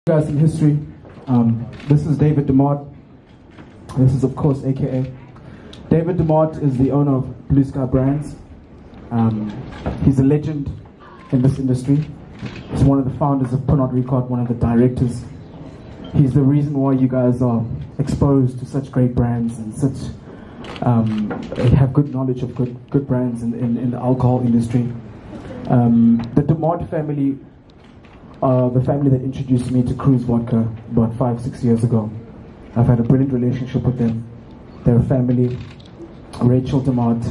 Guys in history, this is David DeMott. This is of course AKA. David DeMott is the owner of Blue Sky Brands. He's a legend in this industry. He's one of the founders of Pernod Ricard, one of the directors. He's the reason why you guys are exposed to such great brands and such have good knowledge of good brands in the alcohol industry. The DeMott family, the family that introduced me to Cruz Vodka about 5-6 years ago. I've had a brilliant relationship with them. They're a family. Rachel DeMott,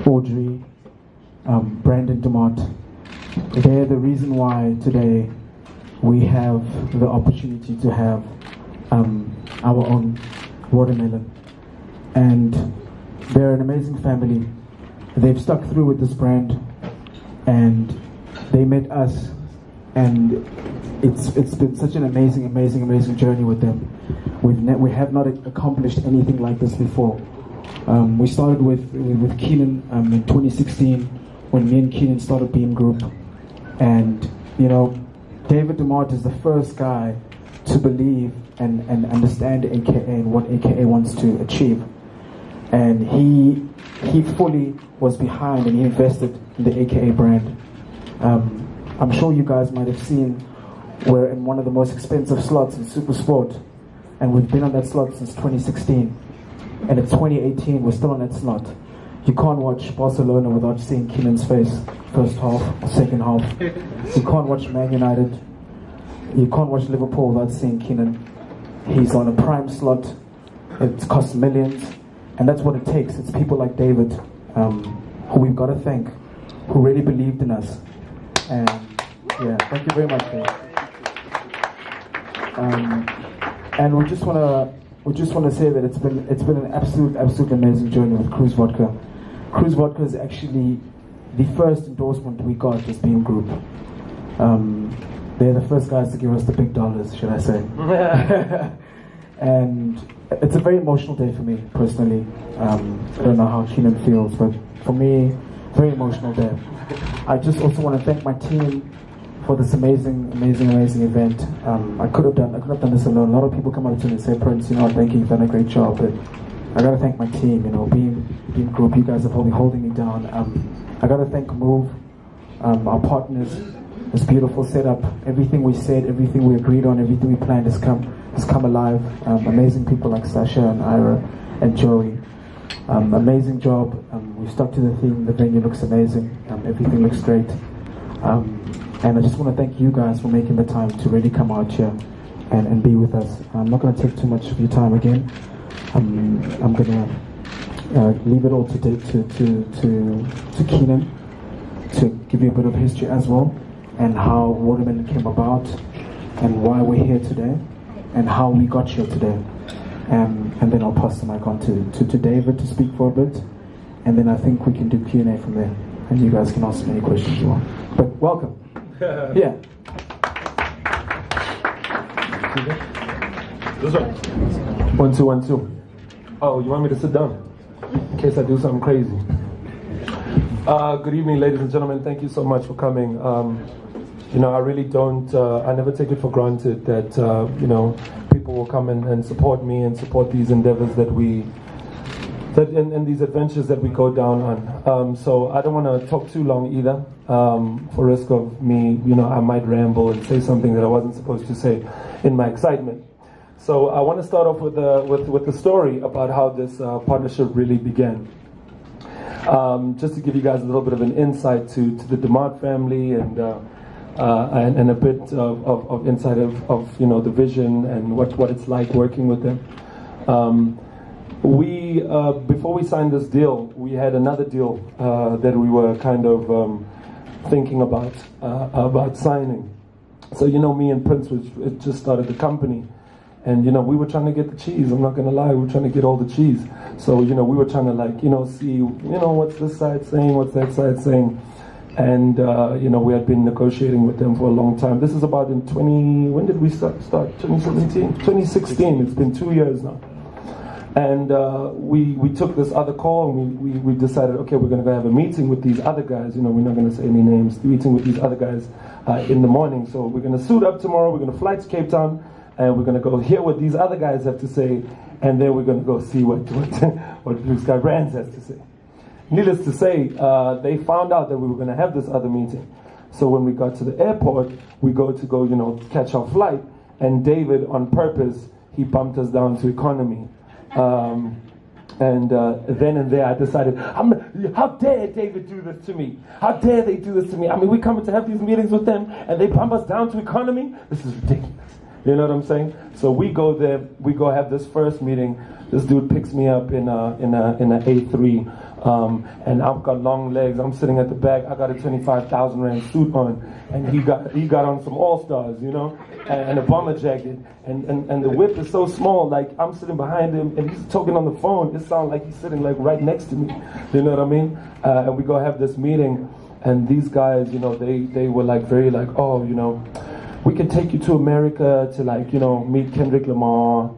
Audrey, Brandon DeMott. They're the reason why today we have the opportunity to have our own watermelon. And they're an amazing family. They've stuck through with this brand, and they met us. And it's been such an amazing journey with them. We have not accomplished anything like this before. We started with Keenan in 2016 when me and Keenan started Beam Group, and you know, David DeMott is the first guy to believe and understand AKA and what AKA wants to achieve, and he fully was behind and he invested in the AKA brand. I'm sure you guys might have seen we're in one of the most expensive slots in Super Sport, and we've been on that slot since 2016, and it's 2018, we're still on that slot. You can't watch Barcelona without seeing Keenan's face, first half or second half. You can't watch Man United, you can't watch Liverpool without seeing Keenan. He's on a prime slot, it costs millions, and that's what it takes. It's people like David, who we've got to thank, who really believed in us. And yeah, thank you very much, Dave. And we just wanna say that it's been an absolute amazing journey with Cruz Vodka. Cruz Vodka is actually the first endorsement we got as Beam Group. They're the first guys to give us the big dollars, should I say? And it's a very emotional day for me personally. I don't know how Keenan feels, but for me, very emotional day. I just also want to thank my team for this amazing event. I could have done this alone. A lot of people come up to me and say, Prince, you know, thank you, you've done a great job, but I gotta thank my team, you know, Beam Group, you guys are probably holding me down. I gotta thank Move, our partners, this beautiful setup, everything we said, everything we agreed on, everything we planned has come alive. Amazing people like Sasha and Ira and Joey. Amazing job. We stuck to the theme. The venue looks amazing. Everything looks great. And I just want to thank you guys for making the time to really come out here and be with us. I'm not going to take too much of your time again. I'm going to leave it all to Keenan to give you a bit of history as well, and how Watermelon came about, and why we're here today, and how we got here today. And then I'll pass the mic on to David to speak for a bit, and then I think we can do Q&A from there, and you guys can ask any questions you want. But welcome. Yeah. This one. 1 2 1 2. Oh, you want me to sit down in case I do something crazy? Good evening, ladies and gentlemen. Thank you so much for coming. You know, I really don't. I never take it for granted that you know, people will come and support me and support these endeavors and these adventures that we go down on. So I don't want to talk too long either, for risk of me, you know, I might ramble and say something that I wasn't supposed to say in my excitement. So I want to start off with the story about how this partnership really began. Just to give you guys a little bit of an insight to the DeMott family and a bit of insight of you know, the vision and what it's like working with them. We before we signed this deal, we had another deal that we were kind of thinking about signing. So you know, me and Prince just started the company, and you know, we were trying to get the cheese. I'm not gonna lie, we were trying to get all the cheese. So you know, we were trying to, like, you know, see, you know, what's this side saying, what's that side saying. And you know, we had been negotiating with them for a long time. This is about in when did we start? 2017? 2016. It's been 2 years now. And we took this other call, and we decided, okay, we're going to go have a meeting with these other guys. You know, we're not going to say any names. Meeting with these other guys in the morning. So we're going to suit up tomorrow. We're going to fly to Cape Town, and we're going to go hear what these other guys have to say, and then we're going to go see what Blue Sky Brands has to say. Needless to say, they found out that we were going to have this other meeting. So when we got to the airport, we go, you know, catch our flight, and David, on purpose, he bumped us down to economy. Then and there I decided, how dare David do this to me? How dare they do this to me? I mean, we come to have these meetings with them, and they bump us down to economy? This is ridiculous. You know what I'm saying? So we go there, we go have this first meeting. This dude picks me up in a A3, and I've got long legs. I'm sitting at the back. I got a 25,000 rand suit on, and he got on some All-Stars, you know, and a bomber jacket. And the whip is so small, like I'm sitting behind him, and he's talking on the phone. It sounds like he's sitting like right next to me. You know what I mean? And we go have this meeting, and these guys, you know, they were like very like, oh, you know, we can take you to America to, like, you know, meet Kendrick Lamar,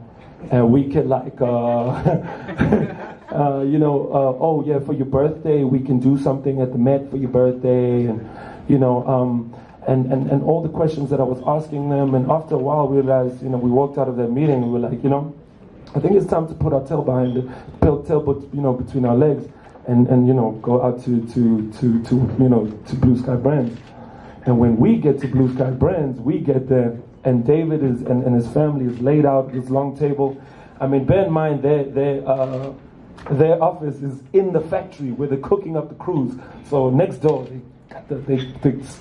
and we can, like, you know, oh yeah, for your birthday we can do something at the Met for your birthday, and you know, and all the questions that I was asking them. And after a while we realized, you know, we walked out of that meeting and we were like, you know, I think it's time to put our tail behind it, you know, between our legs, and you know, go out to you know, to Blue Sky Brands. And when we get to Blue Sky Brands, we get there, and David and his family is laid out at this long table. I mean, bear in mind, their office is in the factory where they're cooking up the Cruz. So next door, they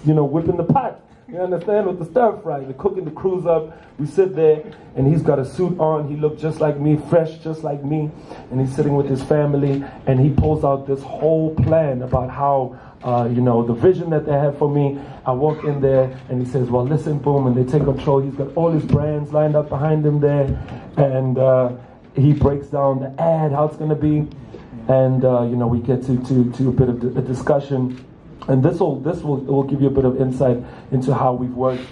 you know, whipping the pot. You understand? With the stir fry, they're cooking the Cruz up. We sit there, and he's got a suit on. He looked just like me, fresh just like me, and he's sitting with his family, and he pulls out this whole plan about how, you know, the vision that they have for me. I walk in there, and he says, well, listen, boom, and they take control. He's got all his brands lined up behind him there, and he breaks down the ad, how it's going to be, and you know, we get to a bit of a discussion, and this will give you a bit of insight into how we've worked.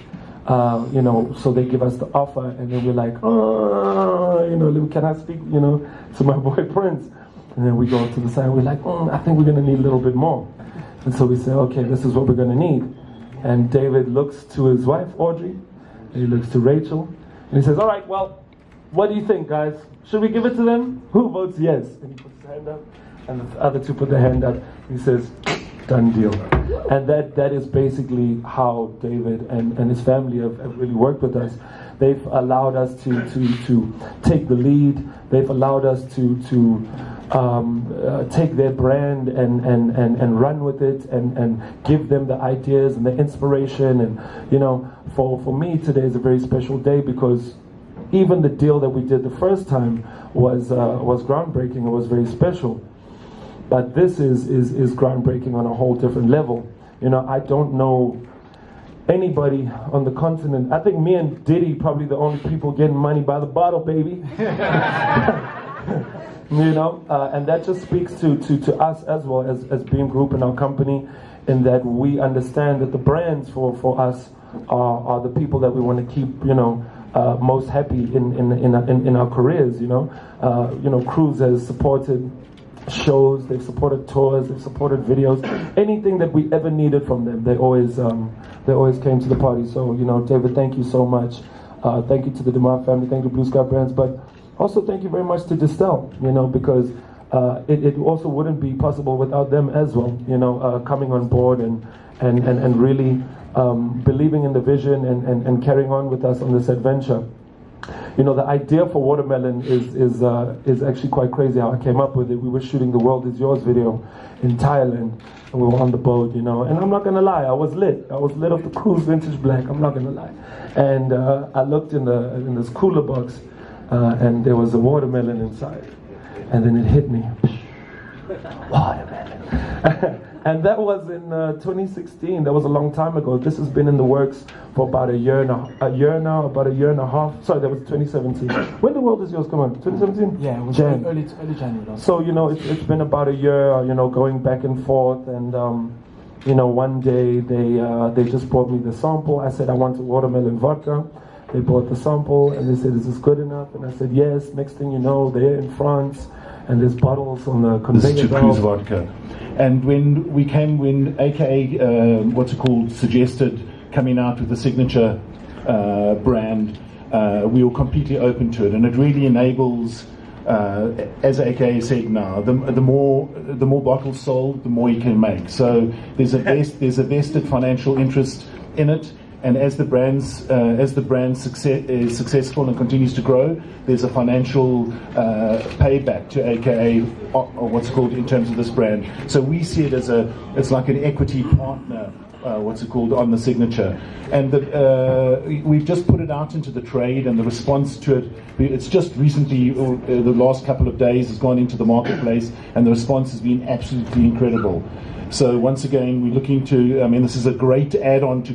You know, so they give us the offer, and then we're like, oh, you know, can I speak, you know, to my boy Prince? And then we go to the side, we're like, I think we're going to need a little bit more. And so we say, okay, this is what we're going to need. And David looks to his wife, Audrey, and he looks to Rachel, and he says, all right, well, what do you think, guys? Should we give it to them? Who votes yes? And he puts his hand up, and the other two put their hand up. He says, done deal. And that is basically how David and his family have really worked with us. They've allowed us to take the lead. They've allowed us to take their brand and run with it, and give them the ideas and the inspiration. And you know, for me today is a very special day, because even the deal that we did the first time was groundbreaking. It was very special. But this is groundbreaking on a whole different level. You know, I don't know anybody on the continent. I think me and Diddy probably the only people getting money by the bottle, baby. You know, and that just speaks to us as well as Beam Group and our company, in that we understand that the brands for us are the people that we want to keep, you know, most happy in our careers. You know, Cruz has supported shows, they've supported tours, they've supported videos, anything that we ever needed from them, they always came to the party. So, you know, David, thank you so much. Thank you to the DeMar family, thank you to Blue Sky Brands, but also thank you very much to Distel, you know, because it also wouldn't be possible without them as well, you know, coming on board and really believing in the vision and carrying on with us on this adventure. You know, the idea for Watermelon is actually quite crazy how I came up with it. We were shooting the World Is Yours video in Thailand, and we were on the boat, you know, and I'm not gonna lie, I was lit off the Cruz Vintage Black, I'm not gonna lie. And I looked in this cooler box, and there was a watermelon inside, and then it hit me. Watermelon. And that was in 2016. That was a long time ago. This has been in the works for about a year now, about a year and a half. Sorry, that was 2017. When the World Is Yours come on? 2017? Yeah, it was early January. So, you know, it's been about a year, you know, going back and forth. And, you know, one day they just brought me the sample. I said I wanted watermelon vodka. They bought the sample and they said, is this good enough? And I said, yes. Next thing you know, they're in France and there's bottles on the conveyor This is to belt. Cruz Vodka. And when AKA, suggested coming out with the signature brand, we were completely open to it. And it really enables, as AKA said now, the more bottles sold, the more you can make. So there's a vested financial interest in it. And as the brand is successful and continues to grow, there's a financial payback to AKA, or what's called in terms of this brand. So we see it as it's like an equity partner, on the signature. And we've just put it out into the trade, and the response to it, it's just recently, the last couple of days, has gone into the marketplace, and the response has been absolutely incredible. So once again, we're looking to, this is a great add-on to